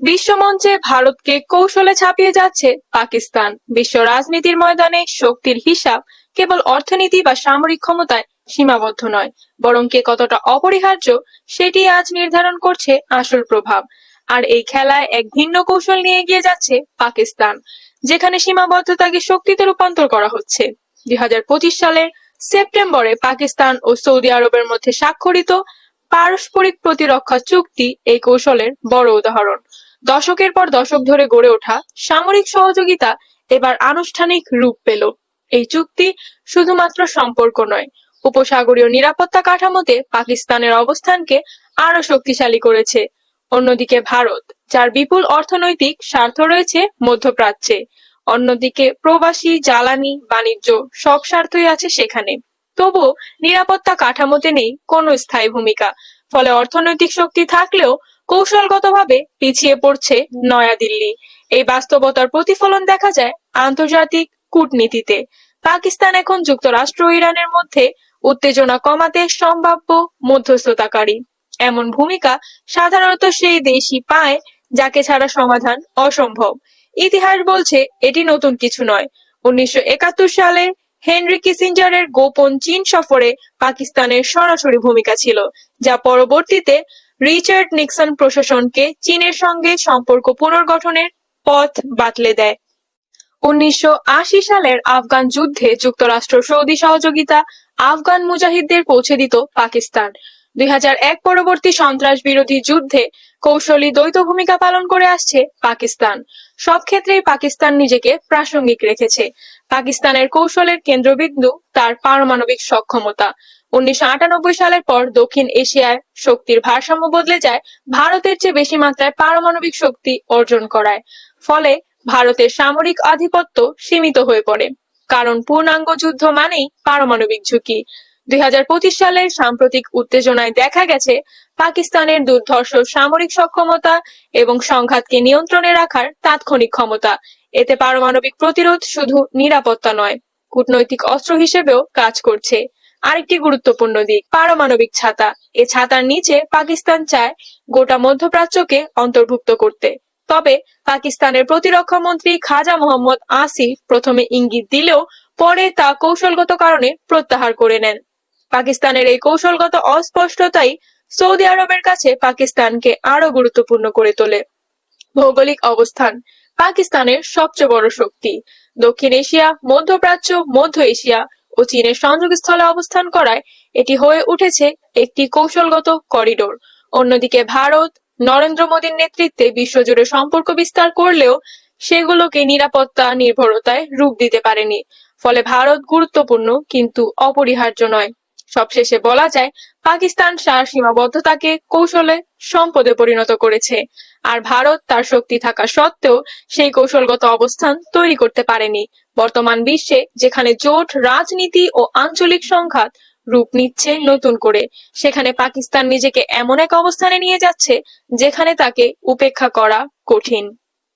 বিশ্বমঞ্চে ভারতকে কৌশলে ছাপিয়ে যাচ্ছে পাকিস্তান। বিশ্ব রাজনীতির ময়দানে শক্তির হিসাব কেবল অর্থনীতি বা সামরিক ক্ষমতায় সীমাবদ্ধ নয়, বরং কে কতটা অপরিহার্য সেটি আজ নির্ধারণ করছে আসল প্রভাব। আর এই খেলায় এক ভিন্ন কৌশল নিয়ে এগিয়ে যাচ্ছে পাকিস্তান, যেখানে সীমাবদ্ধতাকে শক্তিতে রূপান্তর করা হচ্ছে। 2025 সালের সেপ্টেম্বরে পাকিস্তান ও সৌদি আরবের মধ্যে স্বাক্ষরিত পারস্পরিক প্রতিরক্ষা চুক্তি এই কৌশলের বড় উদাহরণ। দশকের পর দশক ধরে গড়ে ওঠা সামরিক সহযোগিতা এবার আনুষ্ঠানিক রূপ পেল। এই চুক্তি শুধুমাত্র সম্পর্ক নয়, উপসাগরীয় নিরাপত্তা কাঠামোতে পাকিস্তানের অবস্থানকে আরো শক্তিশালী করেছে। অন্যদিকে ভারত, যার বিপুল অর্থনৈতিক স্বার্থ রয়েছে মধ্যপ্রাচ্যে, অন্যদিকে প্রবাসী, জ্বালানি, বাণিজ্য সব স্বার্থই আছে সেখানে। তবুও নিরাপত্তা কাঠামোতে নেই কোনো স্থায়ী ভূমিকা। ফলে অর্থনৈতিক শক্তি থাকলেও কৌশলগতভাবে পিছিয়ে পড়ছে নয়াদিল্লি। এই বাস্তবতার প্রতিফলন দেখা যায় আন্তর্জাতিক কূটনীতিতে। পাকিস্তান এখন যুক্তরাষ্ট্র ও ইরানের মধ্যে উত্তেজনা কমাতে সম্ভাব্য মধ্যস্থতাকারী। এমন ভূমিকা সাধারণত সেই দেশই পায় যাকে ছাড়া সমাধান অসম্ভব। ইতিহাস বলছে এটি নতুন কিছু নয়। 1971 সালে হেনরি কিসিঞ্জারের গোপন চীন সফরে পাকিস্তানের সরাসরি ভূমিকা ছিল, যা পরবর্তীতে রিচার্ড নিক্সন প্রশাসনকে চীনের সঙ্গে সম্পর্ক পুনর্গঠনের পথ বাতলে দেয়। 1980 সালের আফগান যুদ্ধে যুক্তরাষ্ট্র সৌদি সহযোগিতা আফগান মুজাহিদদের পৌঁছে দিত পাকিস্তান। 2001 পরবর্তী সন্ত্রাস বিরোধী যুদ্ধে কৌশলী দ্বৈত ভূমিকা পালন করে আসছে পাকিস্তান। সব ক্ষেত্রেই পাকিস্তান নিজেকে প্রাসঙ্গিক রেখেছে। পাকিস্তানের কৌশলের কেন্দ্রবিন্দু তার পারমাণবিক সক্ষমতা। 1998 সালের পর দক্ষিণ এশিয়ায় শক্তির ভারসাম্য বদলে যায় ভারতের চেয়ে বেশি মাত্রায় পারমাণবিক শক্তি অর্জন করায়। ফলে ভারতের সামরিক আধিপত্য সীমিত হয়ে পড়ে, কারণ পূর্ণাঙ্গ যুদ্ধ মানেই পারমাণবিক ঝুঁকি। 2025 সালের সাম্প্রতিক উত্তেজনায় দেখা গেছে পাকিস্তানের দুর্ধর্ষ সামরিক সক্ষমতা এবং সংঘাতকে নিয়ন্ত্রণে রাখার তাৎক্ষণিক ক্ষমতা। এতে পারমাণবিক প্রতিরোধ শুধু নিরাপত্তা নয়, কূটনৈতিক অস্ত্র হিসেবেও কাজ করছে। আরেকটি গুরুত্বপূর্ণ দিক পারমাণবিক ছাতা। এ ছাতার নিচে পাকিস্তান চায় গোটা মধ্যপ্রাচ্যকে অন্তর্ভুক্ত করতে। তবে পাকিস্তানের প্রতিরক্ষা মন্ত্রী খাজা মোহাম্মদ আসিফ প্রথমে ইঙ্গিত দিলেও পরে তা কৌশলগত কারণে প্রত্যাহার করে নেন। পাকিস্তানের এই কৌশলগত অস্পষ্টতাই সৌদি আরবের কাছে পাকিস্তানকে আরো গুরুত্বপূর্ণ করে তোলে। ভৌগোলিক অবস্থান পাকিস্তানের সবচেয়ে বড় শক্তি। দক্ষিণ এশিয়া, মধ্যপ্রাচ্য, মধ্য এশিয়া ও চীনের সংযোগস্থলে অবস্থান করায় এটি হয়ে উঠেছে একটি কৌশলগত করিডোর। অন্যদিকে ভারত নরেন্দ্র মোদীর নেতৃত্বে বিশ্বজুড়ে সম্পর্ক বিস্তার করলেও সেগুলোকে নিরাপত্তা নির্ভরতায় রূপ দিতে পারেনি। ফলে ভারত গুরুত্বপূর্ণ কিন্তু অপরিহার্য নয়। সবশেষে বলা যায় পাকিস্তান তার সীমাবদ্ধতাকে কৌশলে সম্পদে পরিণত করেছে, আর ভারত তার শক্তি থাকা সত্ত্বেও সেই কৌশলগত অবস্থান তৈরি করতে পারেনি। বর্তমান বিশ্বে যেখানে জোট, রাজনীতি ও আঞ্চলিক সংঘাত রূপ নিচ্ছে নতুন করে, সেখানে পাকিস্তান নিজেকে এমন এক অবস্থানে নিয়ে যাচ্ছে যেখানে তাকে উপেক্ষা করা কঠিন।